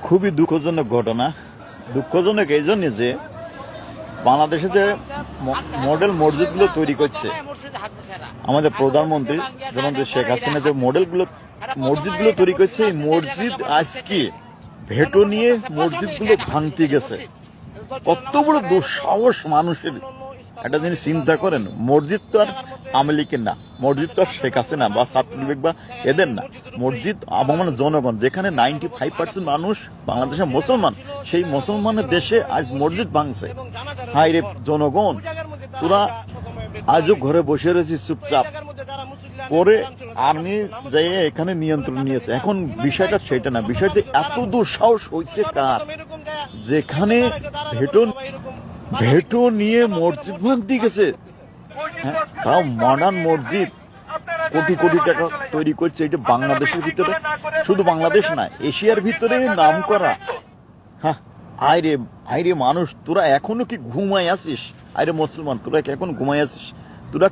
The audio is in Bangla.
খুবই দুঃখজনক ঘটনা। দুঃখজনক এই জন্য যে বাংলাদেশে যে মডেল মসজিদগুলো তৈরি করছে আমাদের প্রধানমন্ত্রী, যেমন শেখ হাসিনা যে মসজিদগুলো তৈরি করছে, এই মসজিদ আজকে ভেটো নিয়ে মসজিদগুলো ভাঙতে গেছে। কত বড় দুঃসাহস মানুষের! একটা জিনিস চিন্তা করেন, মসজিদ তো আর আওয়ামী লীগের না, মসজিদ তো আর শেখ হাসিনা বা ছাত্রলীগ বা এদের না। মসজিদ আবহাওয়ার জনগণ, যেখানে 95% মানুষ বাংলাদেশের মুসলমান, সেই মুসলমানের দেশে আজ মসজিদ ভাঙছে। হাই রে জনগণ, তোরা আজও ঘরে বসে রয়েছিস চুপচাপ পরে আর্মি যাই এখানে নিয়ন্ত্রণ নিয়েছে। এখন বিষয়টা সেটা না, বিষয়টা এত দুঃসাহস হয়েছে কার, যেখানে ভেটো নিয়ে মসজিদ ভাঙতে গেছে। হ্যাঁ, তাও মডার্ন মসজিদ কোটি কোটি টাকা তৈরি করছে। এটা বাংলাদেশের ভিতরে, শুধু বাংলাদেশ না, এশিয়ার ভিতরে নাম করা। হ্যাঁ, আইরে মানুষ, তোরা এখনো কি ঘুমায় আসিস? আইরে মুসলমান, তোরা কি এখন ঘুমায় আসিস? তোরা